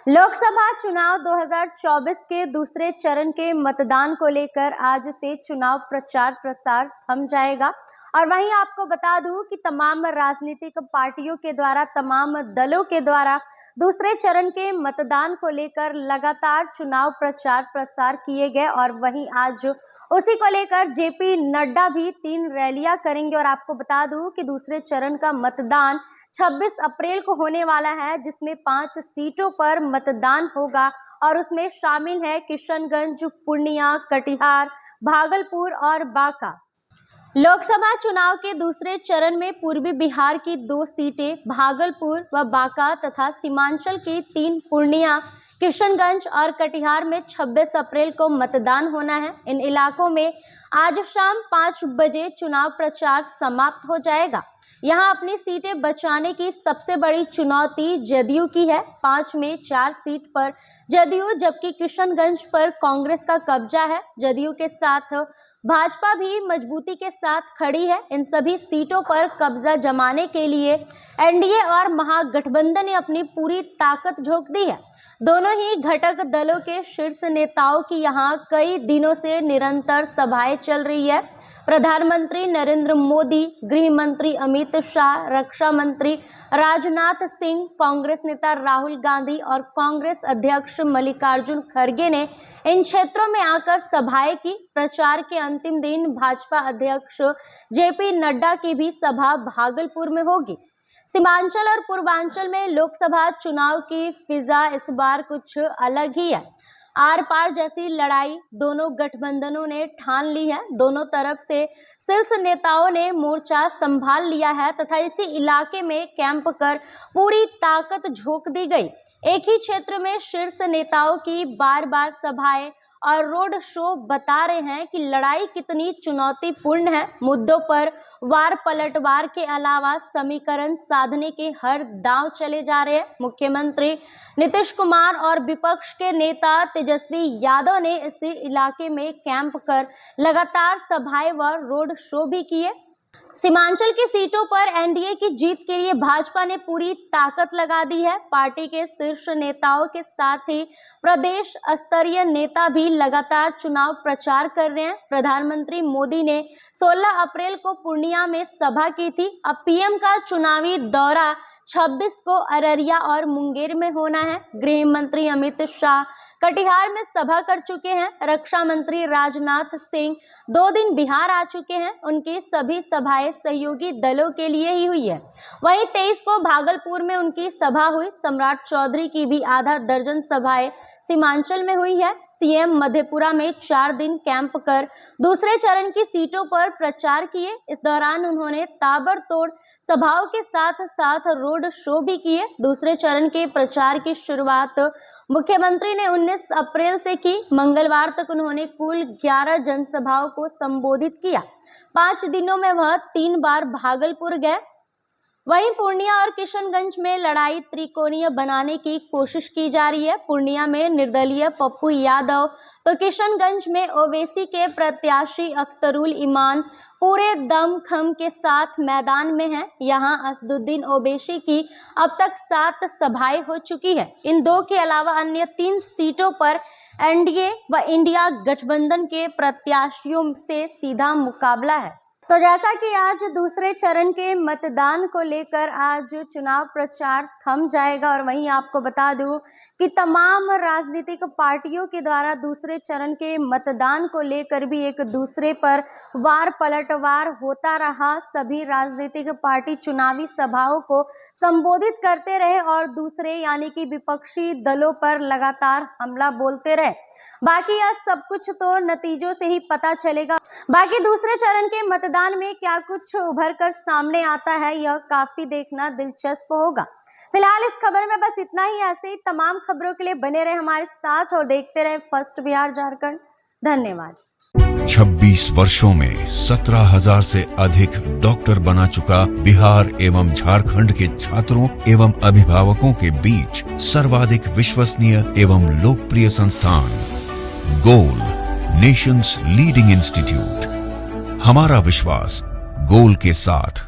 लोकसभा चुनाव 2024 के दूसरे चरण के मतदान को लेकर आज से चुनाव प्रचार प्रसार थम जाएगा। और वहीं आपको बता दूं कि तमाम राजनीतिक पार्टियों के द्वारा, तमाम दलों के द्वारा दूसरे चरण के मतदान को लेकर लगातार चुनाव प्रचार प्रसार किए गए। और वहीं आज उसी को लेकर जेपी नड्डा भी 3 रैलियां करेंगे। और आपको बता दूं कि दूसरे चरण का मतदान 26 अप्रैल को होने वाला है, जिसमें 5 सीटों पर मतदान होगा और उसमें शामिल है किशनगंज, पूर्णिया, कटिहार, भागलपुर और बांका। लोकसभा चुनाव के दूसरे चरण में पूर्वी बिहार की 2 सीटें भागलपुर व बांका तथा सीमांचल की 3 पूर्णिया, किशनगंज और कटिहार में 26 अप्रैल को मतदान होना है। इन इलाकों में आज शाम 5 बजे चुनाव प्रचार समाप्त हो जाएगा। यहां अपनी सीटें बचाने की सबसे बड़ी चुनौती जदयू की है। 5 में 4 सीट पर जदयू, जबकि किशनगंज पर कांग्रेस का कब्जा है। जदयू के साथ भाजपा भी मजबूती के साथ खड़ी है। इन सभी सीटों पर कब्जा जमाने के लिए एनडीए और महागठबंधन ने अपनी पूरी ताकत झोंक दी है। दोनों ही घटक दलों के शीर्ष नेताओं की यहां कई दिनों से निरंतर सभाएं चल रही है। प्रधानमंत्री नरेंद्र मोदी, गृह मंत्री अमित शाह, रक्षा मंत्री राजनाथ सिंह, कांग्रेस नेता राहुल गांधी और कांग्रेस अध्यक्ष मल्लिकार्जुन खड़गे ने इन क्षेत्रों में आकर सभाएं की। प्रचार के अंतिम दिन भाजपा अध्यक्ष जेपी नड्डा की भी सभा भागलपुर में होगी। सीमांचल और पूर्वांचल में लोकसभा चुनाव की फिजा इस बार कुछ अलग ही है। आर पार जैसी लड़ाई दोनों गठबंधनों ने ठान ली है। दोनों तरफ से शीर्ष नेताओं ने मोर्चा संभाल लिया है तथा इसी इलाके में कैंप कर पूरी ताकत झोंक दी गई। एक ही क्षेत्र में शीर्ष नेताओं की बार बार सभाएं और रोड शो बता रहे हैं कि लड़ाई कितनी चुनौतीपूर्ण है। मुद्दों पर वार पलटवार के अलावा समीकरण साधने के हर दांव चले जा रहे हैं। मुख्यमंत्री नीतीश कुमार और विपक्ष के नेता तेजस्वी यादव ने इसी इलाके में कैंप कर लगातार सभाएं व रोड शो भी किए। सीमांचल की सीटों पर एनडीए की जीत के लिए भाजपा ने पूरी ताकत लगा दी है। पार्टी के शीर्ष नेताओं के साथ ही प्रदेश स्तरीय नेता भी लगातार चुनाव प्रचार कर रहे हैं। प्रधानमंत्री मोदी ने 16 अप्रैल को पूर्णिया में सभा की थी। अब पीएम का चुनावी दौरा 26 को अररिया और मुंगेर में होना है। गृह मंत्री अमित शाह कटिहार में सभा कर चुके हैं। रक्षा मंत्री राजनाथ सिंह 2 दिन बिहार आ चुके हैं। उनकी सभी सभाएं सहयोगी दलों के लिए ही हुई है। वहीं 23 को भागलपुर में उनकी सभा हुई। सम्राट चौधरी की भी आधा दर्जन सभाएं सीमांचल में हुई है। सीएम मधेपुरा में 4 दिन कैंप कर दूसरे चरण की सीटों पर प्रचार किए। इस दौरान उन्होंने ताबड़तोड़ सभाओं के साथ साथ रोड शो भी किए। दूसरे चरण के प्रचार की शुरुआत मुख्यमंत्री ने 19 अप्रैल से की। मंगलवार तक उन्होंने कुल 11 जनसभाओं को संबोधित किया। 5 दिनों में वह 3 बार भागलपुर गए। वहीं पूर्णिया और किशनगंज में लड़ाई त्रिकोणीय बनाने की कोशिश की जा रही है। पूर्णिया में निर्दलीय पप्पू यादव तो किशनगंज में ओवैसी के प्रत्याशी अख्तरुल ईमान पूरे दमखम के साथ मैदान में हैं। यहां असदुद्दीन ओवैसी की अब तक 7 सभाएं हो चुकी है। इन 2 के अलावा अन्य 3 सीटों पर एनडीए व इंडिया गठबंधन के प्रत्याशियों से सीधा मुकाबला है। तो जैसा कि आज दूसरे चरण के मतदान को लेकर आज चुनाव प्रचार थम जाएगा। और वहीं आपको बता दूं कि तमाम राजनीतिक पार्टियों के द्वारा दूसरे चरण के मतदान को लेकर भी एक दूसरे पर वार पलटवार होता रहा। सभी राजनीतिक पार्टी चुनावी सभाओं को संबोधित करते रहे और दूसरे यानी कि विपक्षी दलों पर लगातार हमला बोलते रहे। बाकी यह सब कुछ तो नतीजों से ही पता चलेगा। बाकी दूसरे चरण के मतदान में क्या कुछ उभर कर सामने आता है, यह काफी देखना दिलचस्प होगा। फिलहाल इस खबर में बस इतना ही। ऐसे ही तमाम खबरों के लिए बने रहे हमारे साथ और देखते रहे फर्स्ट बिहार झारखंड। धन्यवाद। 26 वर्षों में 17,000 से अधिक डॉक्टर बना चुका बिहार एवं झारखंड के छात्रों एवं अभिभावकों के बीच सर्वाधिक विश्वसनीय एवं लोकप्रिय संस्थान गोल, नेशंस लीडिंग इंस्टीट्यूट। हमारा विश्वास गोल के साथ।